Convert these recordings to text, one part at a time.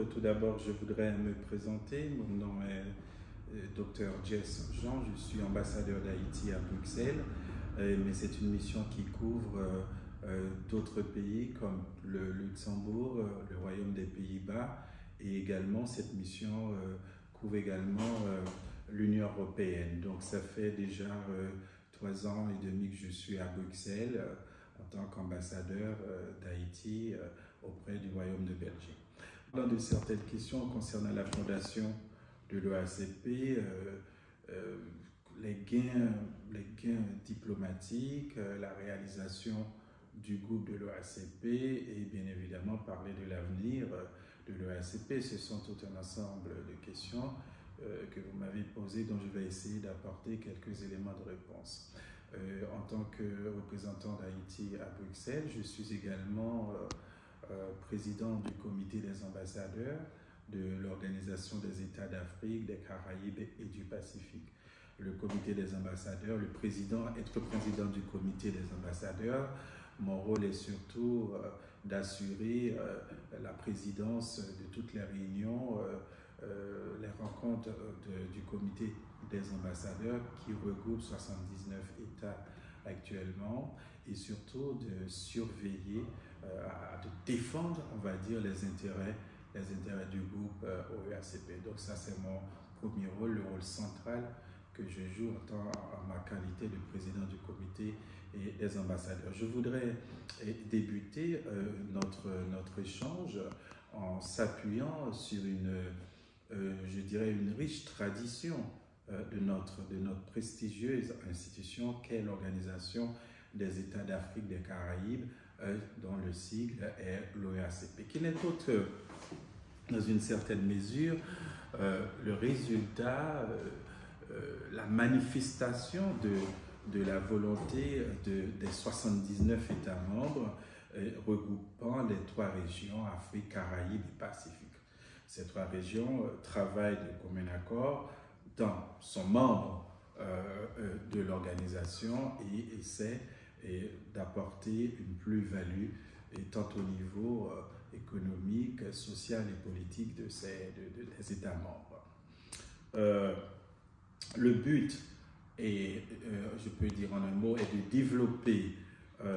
Tout d'abord, je voudrais me présenter. Mon nom est Dr Jess Jean. Je suis ambassadeur d'Haïti à Bruxelles, mais c'est une mission qui couvre d'autres pays comme le Luxembourg, le Royaume des Pays-Bas, et également cette mission couvre également l'Union européenne. Donc ça fait déjà 3 ans et demi que je suis à Bruxelles en tant qu'ambassadeur d'Haïti auprès du Royaume de Belgique. Dans de certaines questions concernant la fondation de l'OACP, les gains diplomatiques, la réalisation du groupe de l'OACP et bien évidemment parler de l'avenir de l'OACP, ce sont tout un ensemble de questions que vous m'avez posées dont je vais essayer d'apporter quelques éléments de réponse. En tant que représentant d'Haïti à Bruxelles, je suis également président du comité des ambassadeurs de l'Organisation des États d'Afrique, des Caraïbes et du Pacifique. Le comité des ambassadeurs, être président du comité des ambassadeurs, mon rôle est surtout d'assurer la présidence de toutes les réunions, les rencontres du comité des ambassadeurs qui regroupe 79 États actuellement, et surtout de surveiller, de défendre, on va dire, les intérêts du groupe OACP. Donc ça, c'est mon premier rôle, le rôle central que je joue en ma qualité de président du comité et des ambassadeurs. Je voudrais débuter notre échange en s'appuyant sur je dirais, une riche tradition de notre prestigieuse institution qu'est l'Organisation des États d'Afrique des Caraïbes, dont le sigle est l'OACP, qui n'est autre, dans une certaine mesure, le résultat, la manifestation de la volonté des 79 États membres regroupant les 3 régions, Afrique, Caraïbes et Pacifique. Ces 3 régions travaillent de commun accord, sont membres de l'organisation et essaient d'apporter une plus-value tant au niveau économique, social et politique des États membres. Le but, je peux dire en un mot, est de développer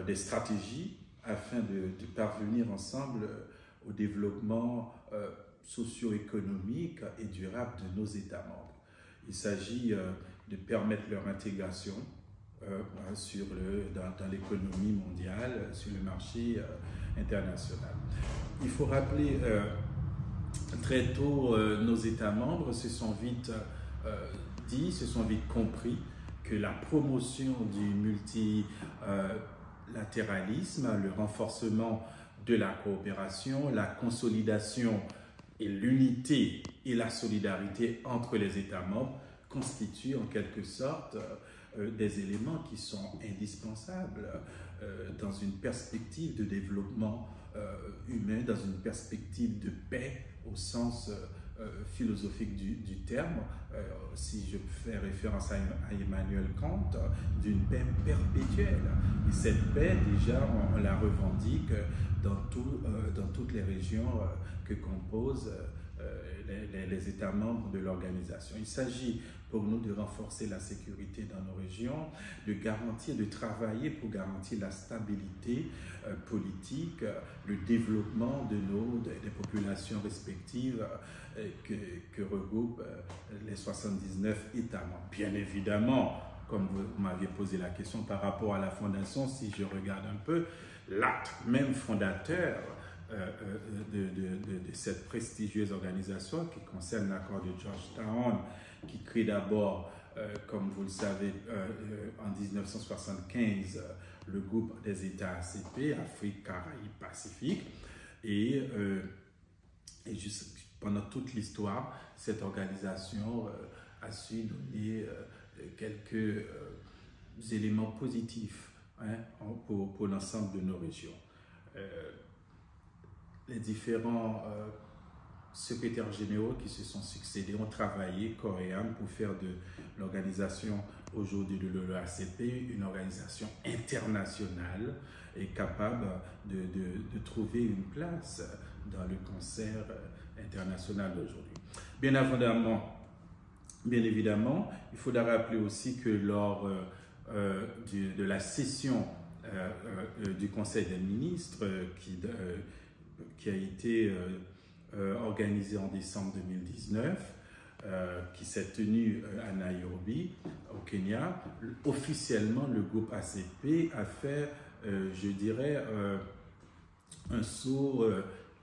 des stratégies afin de parvenir ensemble au développement socio-économique et durable de nos États membres. Il s'agit de permettre leur intégration dans l'économie mondiale, sur le marché international. Il faut rappeler très tôt, nos États membres se sont vite compris que la promotion du multilatéralisme, le renforcement de la coopération, la consolidation et l'unité et la solidarité entre les États membres constituent en quelque sorte des éléments qui sont indispensables dans une perspective de développement humain, dans une perspective de paix au sens philosophique du terme, si je fais référence à Emmanuel Kant, d'une paix perpétuelle. Et cette paix, déjà, on la revendique dans toutes les régions que composent les États membres de l'organisation. Il s'agit pour nous de renforcer la sécurité dans nos régions, de travailler pour garantir la stabilité politique, le développement des populations respectives que regroupent les 79 États membres. Bien évidemment, comme vous m'aviez posé la question par rapport à la fondation, si je regarde un peu, l'acte même fondateur de cette prestigieuse organisation qui concerne l'accord de Georgetown, qui crée d'abord, comme vous le savez, en 1975, le groupe des États ACP, Afrique, Caraïbes, Pacifique, et pendant toute l'histoire, cette organisation a su donner quelques éléments positifs pour l'ensemble de nos régions. Les différents secrétaires généraux qui se sont succédés ont travaillé corps et âme pour faire de l'organisation aujourd'hui de l'OACP une organisation internationale et capable de trouver une place dans le concert internationale d'aujourd'hui. Bien évidemment, il faudra rappeler aussi que lors de la session du Conseil des ministres qui a été organisée en décembre 2019, qui s'est tenue à Nairobi, au Kenya, officiellement le groupe ACP a fait, je dirais, un saut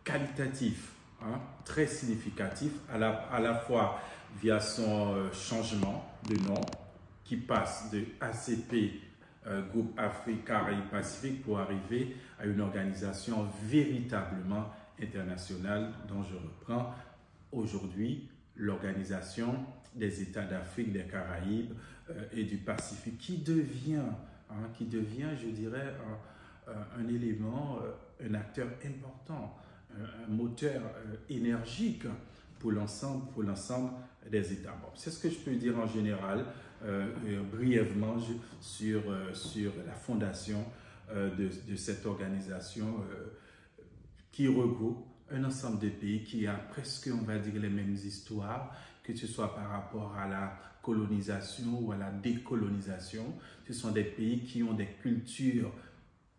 qualitatif, hein, très significatif, à la fois via son changement de nom, qui passe de ACP, Groupe Afrique, Caraïbes, Pacifique, pour arriver à une organisation véritablement internationale dont je reprends aujourd'hui l'Organisation des États d'Afrique, des Caraïbes et du Pacifique, qui devient, je dirais, un élément, un acteur important, un moteur énergique pour l'ensemble des États membres. C'est ce que je peux dire en général, brièvement, sur la fondation de cette organisation qui regroupe un ensemble de pays qui a presque, on va dire, les mêmes histoires, que ce soit par rapport à la colonisation ou à la décolonisation. Ce sont des pays qui ont des cultures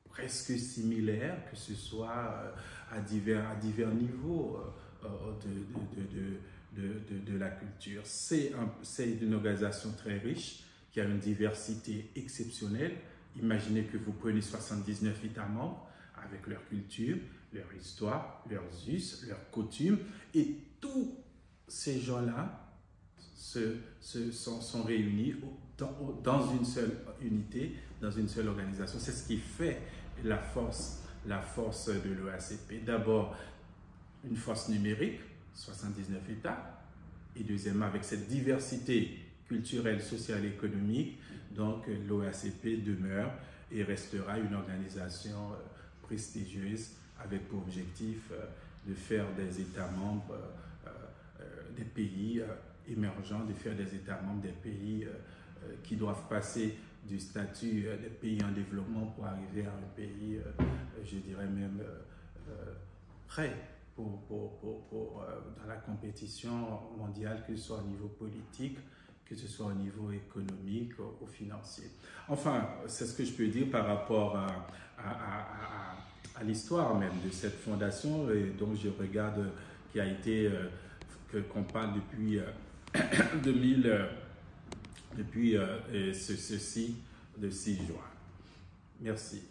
presque similaires, que ce soit à divers niveaux de la culture. C'est une organisation très riche, qui a une diversité exceptionnelle. Imaginez que vous prenez 79 États membres avec leur culture, leur histoire, leurs us, leurs coutumes, et tous ces gens-là sont réunis dans une seule unité, dans une seule organisation. C'est ce qui fait la force de l'OACP. D'abord, une force numérique, 79 États, et deuxièmement, avec cette diversité culturelle, sociale et économique, donc l'OACP demeure et restera une organisation prestigieuse avec pour objectif de faire des États membres des pays émergents, de faire des États membres des pays qui doivent passer du statut des pays en développement pour arriver à un pays, je dirais même, prêt dans la compétition mondiale, que ce soit au niveau politique, que ce soit au niveau économique ou financier. Enfin, c'est ce que je peux dire par rapport à l'histoire même de cette fondation, et donc je regarde qui a été, qu'on parle depuis 2000, depuis ceci de 6 juin. Merci.